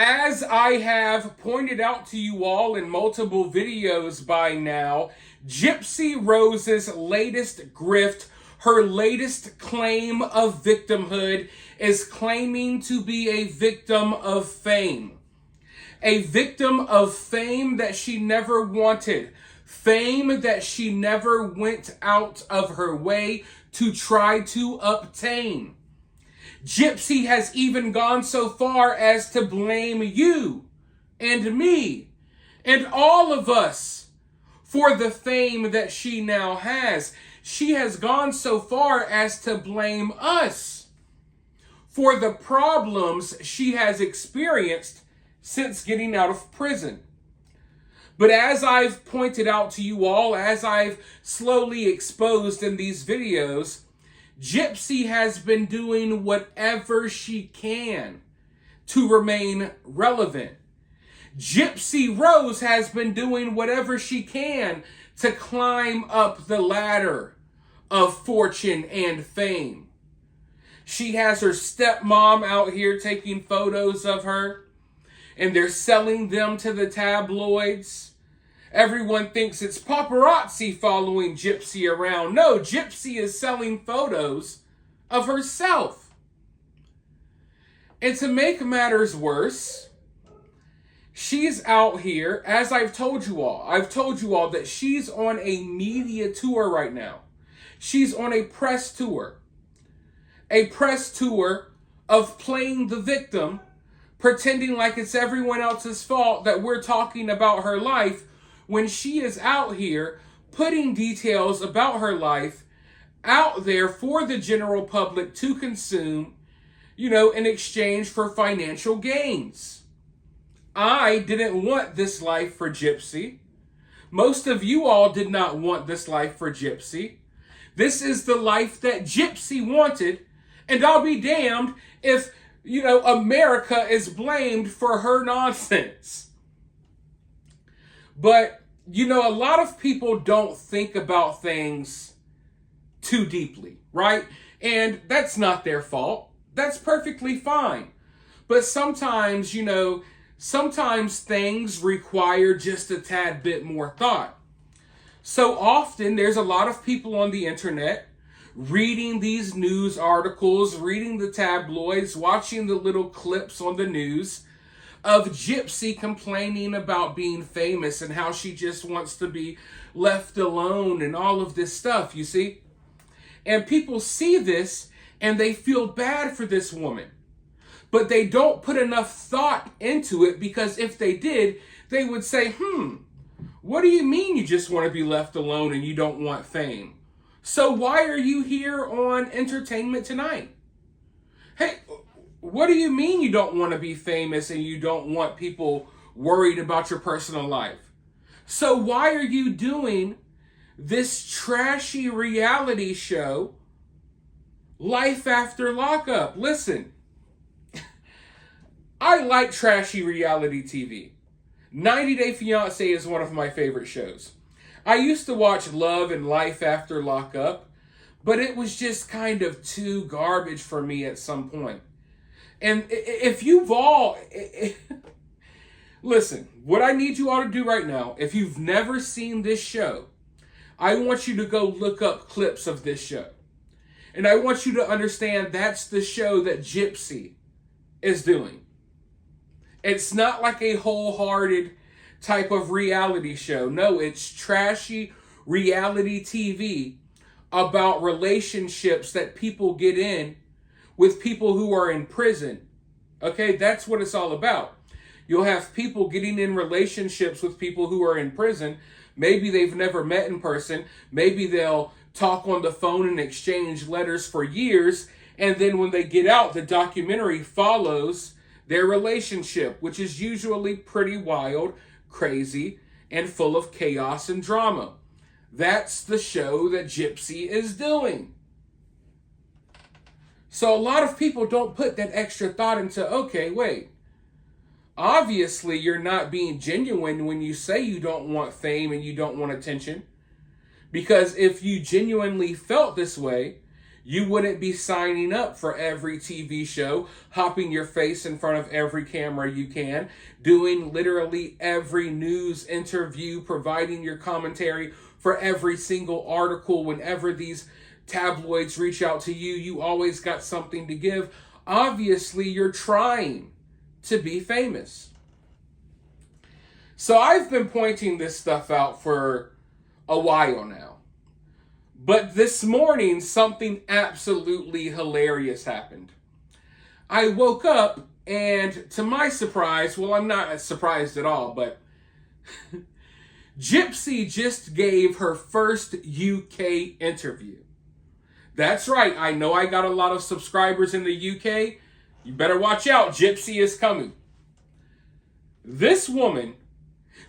As I have pointed out to you all in multiple videos by now, Gypsy Rose's latest grift, her latest claim of victimhood, is claiming to be a victim of fame. A victim of fame that she never wanted. Fame that she never went out of her way to try to obtain. Gypsy has even gone so far as to blame you and me and all of us for the fame that she now has. She has gone so far as to blame us for the problems she has experienced since getting out of prison. But as I've pointed out to you all, as I've slowly exposed in these videos, Gypsy has been doing whatever she can to remain relevant. Gypsy Rose has been doing whatever she can to climb up the ladder of fortune and fame. She has her stepmom out here taking photos of her, and they're selling them to the tabloids. Everyone thinks it's paparazzi following Gypsy around. No, Gypsy is selling photos of herself. And to make matters worse, she's out here, as I've told you all that she's on a media tour right now. She's on a press tour. A press tour of playing the victim, pretending like it's everyone else's fault that we're talking about her life, when she is out here putting details about her life out there for the general public to consume, in exchange for financial gains. I didn't want this life for Gypsy. Most of you all did not want this life for Gypsy. This is the life that Gypsy wanted, and I'll be damned if, America is blamed for her nonsense. But, a lot of people don't think about things too deeply, right? And that's not their fault. That's perfectly fine. But sometimes, sometimes things require just a tad bit more thought. So often there's a lot of people on the internet reading these news articles, reading the tabloids, watching the little clips on the news of Gypsy complaining about being famous and how she just wants to be left alone and all of this stuff, you see? And people see this and they feel bad for this woman. But they don't put enough thought into it, because if they did, they would say, what do you mean you just want to be left alone and you don't want fame? So why are you here on Entertainment Tonight? Hey, what do you mean you don't want to be famous and you don't want people worried about your personal life? So why are you doing this trashy reality show, Life After Lockup? Listen, I like trashy reality TV. 90 Day Fiancé is one of my favorite shows. I used to watch Love and Life After Lockup, but it was just kind of too garbage for me at some point. And if you've all... Listen, what I need you all to do right now, if you've never seen this show, I want you to go look up clips of this show. And I want you to understand that's the show that Gypsy is doing. It's not like a wholehearted type of reality show. No, it's trashy reality TV about relationships that people get in with people who are in prison. Okay, that's what it's all about. You'll have people getting in relationships with people who are in prison. Maybe they've never met in person. Maybe they'll talk on the phone and exchange letters for years. And then when they get out, the documentary follows their relationship, which is usually pretty wild, crazy, and full of chaos and drama. That's the show that Gypsy is doing. So a lot of people don't put that extra thought into, okay, wait. Obviously, you're not being genuine when you say you don't want fame and you don't want attention. Because if you genuinely felt this way, You wouldn't be signing up for every TV show, hopping your face in front of every camera you can, doing literally every news interview, providing your commentary for every single article. Whenever these tabloids reach out to you, you always got something to give. Obviously, you're trying to be famous. So I've been pointing this stuff out for a while now. But this morning, something absolutely hilarious happened. I woke up and, to my surprise, well, I'm not surprised at all, but Gypsy just gave her first UK interview. That's right, I know I got a lot of subscribers in the UK. You better watch out, Gypsy is coming. This woman,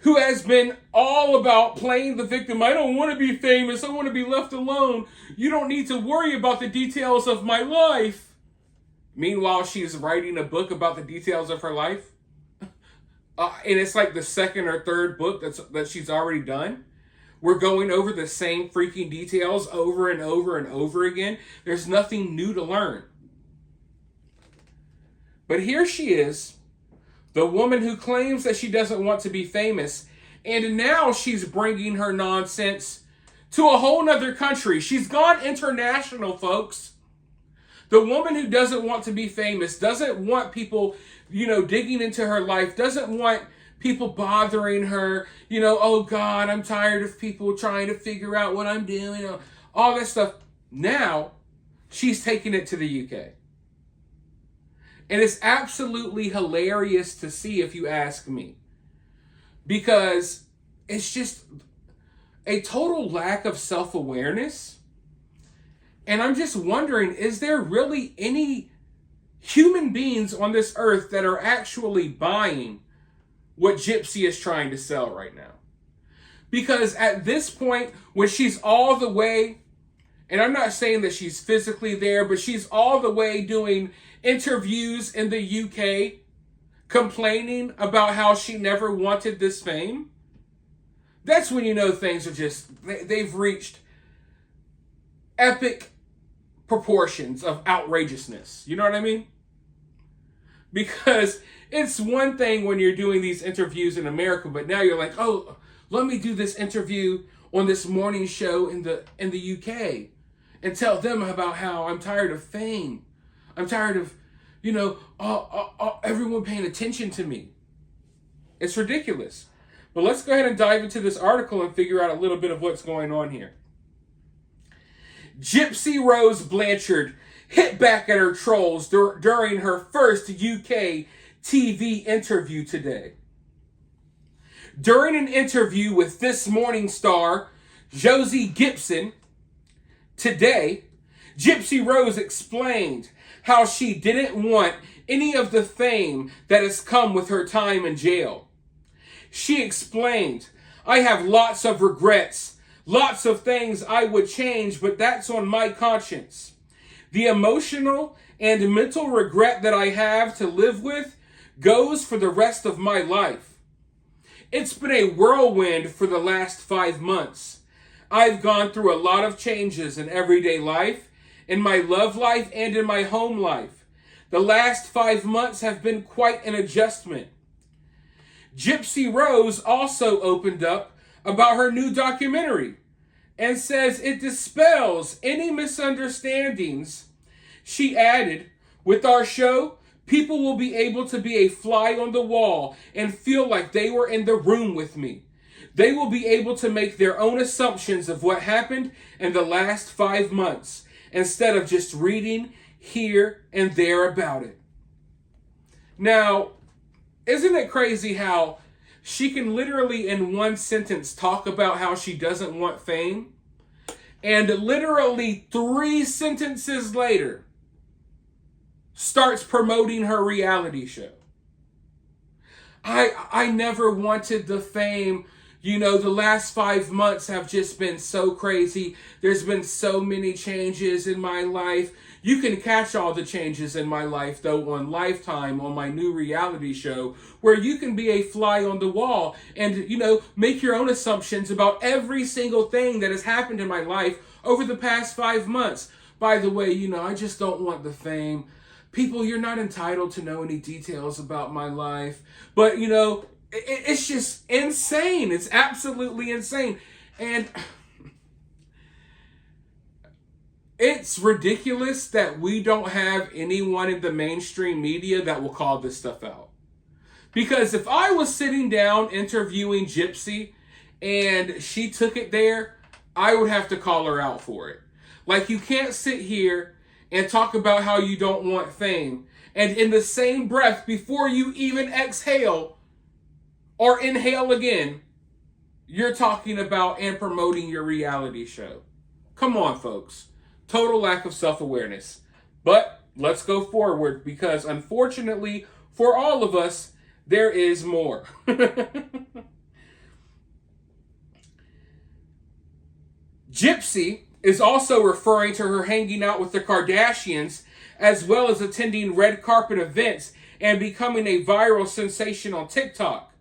who has been all about playing the victim. I don't want to be famous. I want to be left alone. You don't need to worry about the details of my life. Meanwhile, she's writing a book about the details of her life. And it's like the second or third book that she's already done. We're going over the same freaking details over and over and over again. There's nothing new to learn. But here she is, the woman who claims that she doesn't want to be famous, and now she's bringing her nonsense to a whole nother country. She's gone international, folks. The woman who doesn't want to be famous, doesn't want people, digging into her life, doesn't want people bothering her, oh God, I'm tired of people trying to figure out what I'm doing, all that stuff. Now, she's taking it to the UK. And it's absolutely hilarious to see, if you ask me, because it's just a total lack of self-awareness. And I'm just wondering, is there really any human beings on this earth that are actually buying what Gypsy is trying to sell right now? Because at this point, when she's all the way, and I'm not saying that she's physically there, but she's all the way doing interviews in the UK, complaining about how she never wanted this fame, that's when you know things are just, they've reached epic proportions of outrageousness. You know what I mean? Because it's one thing when you're doing these interviews in America, but now you're like, oh, let me do this interview on this morning show in the UK and tell them about how I'm tired of fame. I'm tired of, everyone paying attention to me. It's ridiculous. But let's go ahead and dive into this article and figure out a little bit of what's going on here. Gypsy Rose Blanchard hit back at her trolls during her first UK TV interview today. During an interview with This Morning star Josie Gibson today, Gypsy Rose explained how she didn't want any of the fame that has come with her time in jail. She explained, I have lots of regrets, lots of things I would change, but that's on my conscience. The emotional and mental regret that I have to live with goes for the rest of my life. It's been a whirlwind for the last 5 months. I've gone through a lot of changes in everyday life, in my love life, and in my home life. The last 5 months have been quite an adjustment. Gypsy Rose also opened up about her new documentary and says it dispels any misunderstandings. She added, with our show, people will be able to be a fly on the wall and feel like they were in the room with me. They will be able to make their own assumptions of what happened in the last 5 months instead of just reading here and there about it. Now, isn't it crazy how she can literally in one sentence talk about how she doesn't want fame, and literally 3 sentences later starts promoting her reality show? I never wanted the fame. The last 5 months have just been so crazy. There's been so many changes in my life. You can catch all the changes in my life, though, on Lifetime, on my new reality show, where you can be a fly on the wall and, make your own assumptions about every single thing that has happened in my life over the past 5 months. by the way, I just don't want the fame. People, you're not entitled to know any details about my life. But, it's just insane. It's absolutely insane. And it's ridiculous that we don't have anyone in the mainstream media that will call this stuff out. Because if I was sitting down interviewing Gypsy and she took it there, I would have to call her out for it. Like, you can't sit here and talk about how you don't want fame, and in the same breath, before you even exhale or inhale again, you're talking about and promoting your reality show. Come on, folks. Total lack of self-awareness. But let's go forward, because unfortunately for all of us, there is more. Gypsy is also referring to her hanging out with the Kardashians, as well as attending red carpet events and becoming a viral sensation on TikTok.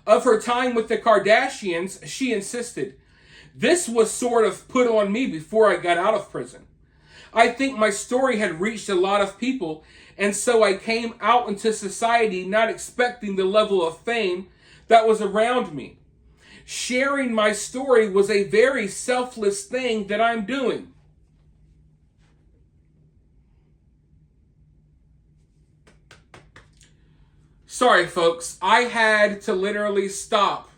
Of her time with the Kardashians, she insisted, "This was sort of put on me before I got out of prison. I think my story had reached a lot of people, and so I came out into society not expecting the level of fame that was around me. Sharing my story was a very selfless thing that I'm doing." Sorry, folks. I had to literally stop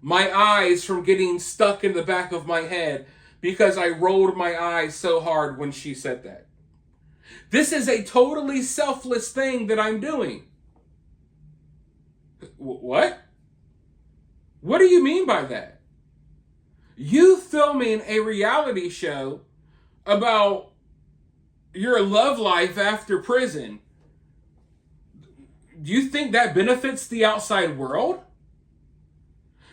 my eyes from getting stuck in the back of my head because I rolled my eyes so hard when she said that. This is a totally selfless thing that I'm doing. What? What do you mean by that? You filming a reality show about your love life after prison, do you think that benefits the outside world?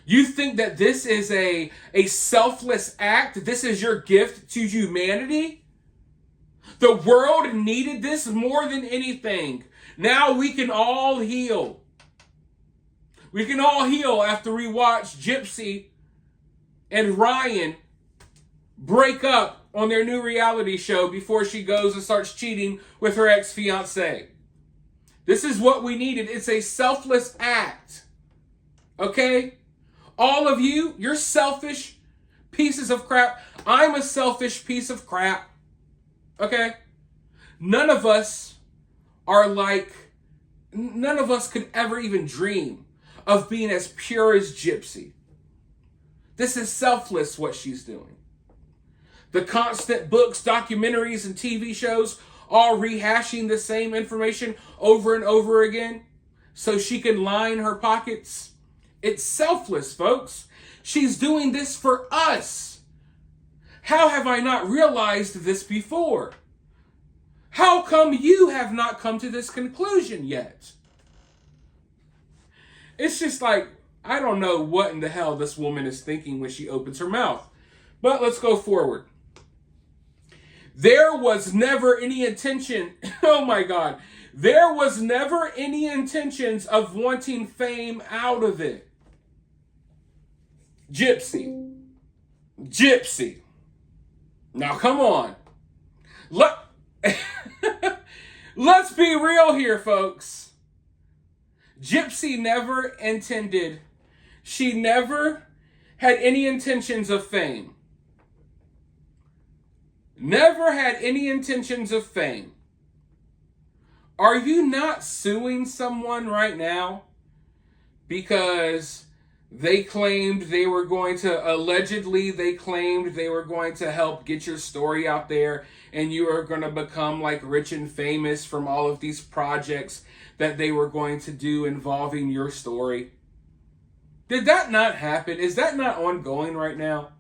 You think that this is a selfless act? This is your gift to humanity? The world needed this more than anything. Now we can all heal. We can all heal after we watch Gypsy and Ryan break up on their new reality show before she goes and starts cheating with her ex-fiancé. This is what we needed. It's a selfless act. Okay? All of you, you're selfish pieces of crap. I'm a selfish piece of crap. Okay? None of us could ever even dream of being as pure as Gypsy. This is selfless what she's doing. The constant books, documentaries, and TV shows all rehashing the same information over and over again so she can line her pockets. It's selfless, folks. She's doing this for us. How have I not realized this before? How come you have not come to this conclusion yet? It's just like, I don't know what in the hell this woman is thinking when she opens her mouth. But let's go forward. There was never any intention, oh my God, there was never any intentions of wanting fame out of it. Gypsy. Now come on. Let's be real here, folks. Gypsy never intended, she never had any intentions of fame. Never had any intentions of fame. Are you not suing someone right now because they claimed they were going to, allegedly they claimed they were going to help get your story out there and you are going to become like rich and famous from all of these projects that they were going to do involving your story? Did that not happen? Is that not ongoing right now?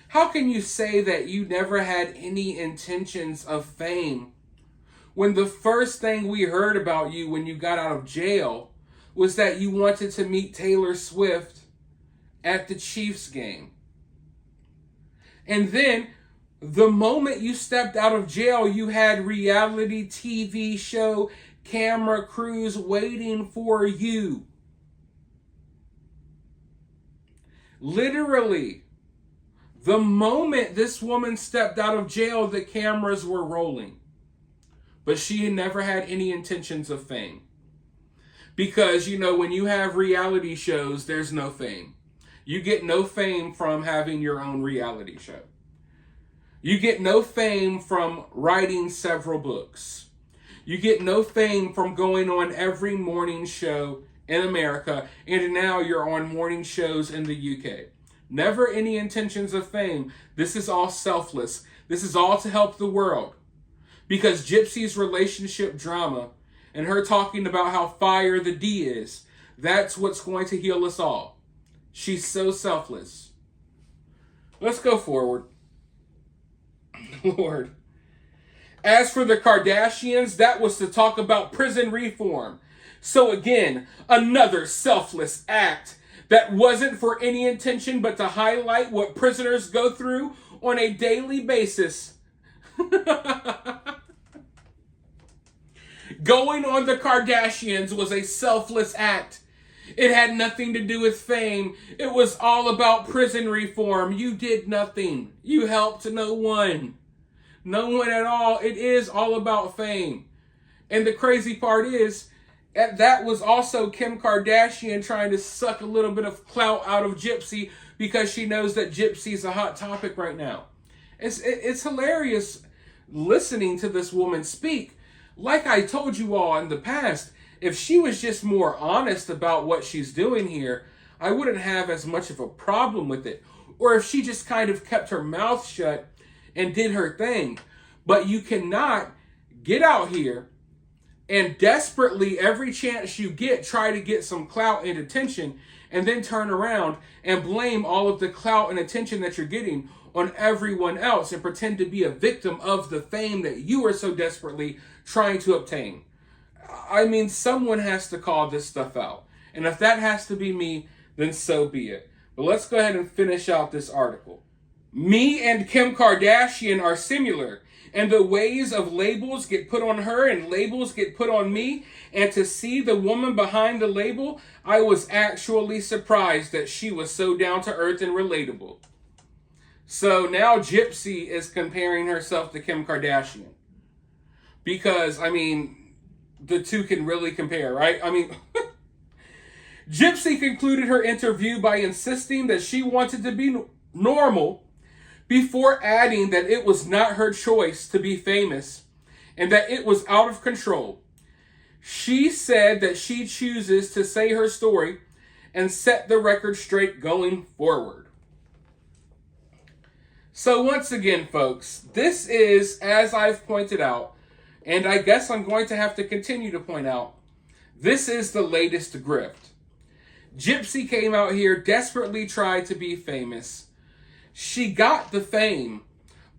How can you say that you never had any intentions of fame when the first thing we heard about you when you got out of jail was that you wanted to meet Taylor Swift at the Chiefs game? And then the moment you stepped out of jail, you had reality TV show camera crews waiting for you. Literally, The moment this woman stepped out of jail, the cameras were rolling. But she had never had any intentions of fame. Because, you know, when you have reality shows, there's no fame. You get no fame from having your own reality show. You get no fame from writing several books. You get no fame from going on every morning show in America, and now you're on morning shows in the UK. Never any intentions of fame. This is all selfless. This is all to help the world. Because Gypsy's relationship drama and her talking about how fire the D is, that's what's going to heal us all. She's so selfless. Let's go forward. Lord. As for the Kardashians, that was to talk about prison reform. So again, another selfless act that wasn't for any intention but to highlight what prisoners go through on a daily basis. Going on the Kardashians was a selfless act. It had nothing to do with fame. It was all about prison reform. You did nothing. You helped no one. No one at all. It is all about fame. And the crazy part is, that was also Kim Kardashian trying to suck a little bit of clout out of Gypsy because she knows that Gypsy's a hot topic right now. It's hilarious listening to this woman speak. Like I told you all in the past, if she was just more honest about what she's doing here, I wouldn't have as much of a problem with it. Or if she just kind of kept her mouth shut and did her thing. But you cannot get out here and desperately, every chance you get, try to get some clout and attention, and then turn around and blame all of the clout and attention that you're getting on everyone else and pretend to be a victim of the fame that you are so desperately trying to obtain. I mean, someone has to call this stuff out. And if that has to be me, then so be it. But let's go ahead and finish out this article. Me and Kim Kardashian are similar, and the ways of labels get put on her and labels get put on me. And to see the woman behind the label, I was actually surprised that she was so down to earth and relatable. So now Gypsy is comparing herself to Kim Kardashian. Because, I mean, the two can really compare, right? I mean, Gypsy concluded her interview by insisting that she wanted to be normal, before adding that it was not her choice to be famous and that it was out of control. She said that she chooses to say her story and set the record straight going forward. So once again, folks, this is, as I've pointed out, and I guess I'm going to have to continue to point out, this is the latest grift. Gypsy came out here, desperately tried to be famous. She got the fame,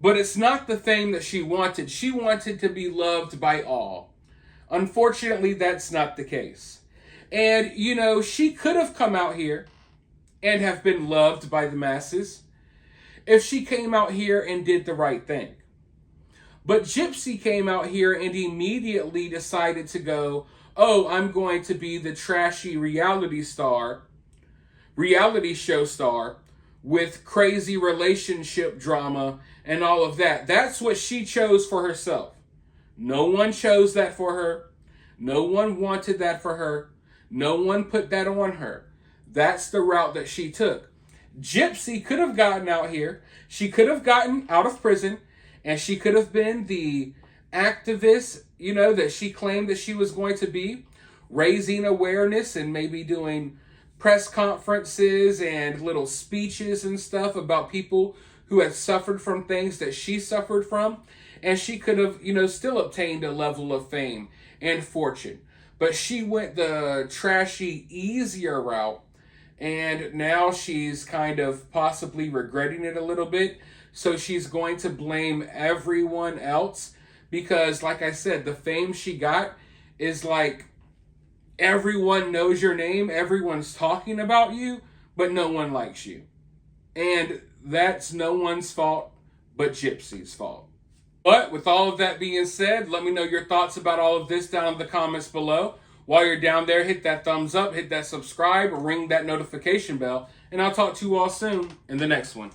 but it's not the fame that she wanted. She wanted to be loved by all. Unfortunately, that's not the case. And, you know, she could have come out here and have been loved by the masses if she came out here and did the right thing. But Gypsy came out here and immediately decided to go, oh, I'm going to be the trashy reality show star, with crazy relationship drama and all of that. That's what she chose for herself. No one chose that for her. No one wanted that for her. No one put that on her. That's the route that she took. Gypsy could have gotten out here. She could have gotten out of prison, and she could have been the activist, you know, that she claimed that she was going to be, raising awareness and maybe doing press conferences and little speeches and stuff about people who had suffered from things that she suffered from. And she could have, you know, still obtained a level of fame and fortune. But she went the trashy, easier route. And now she's kind of possibly regretting it a little bit. So she's going to blame everyone else. Because, like I said, the fame she got is like, everyone knows your name, everyone's talking about you, but no one likes you. And that's no one's fault but Gypsy's fault. But with all of that being said, let me know your thoughts about all of this down in the comments below. While you're down there, hit that thumbs up, hit that subscribe, ring that notification bell, and I'll talk to you all soon in the next one.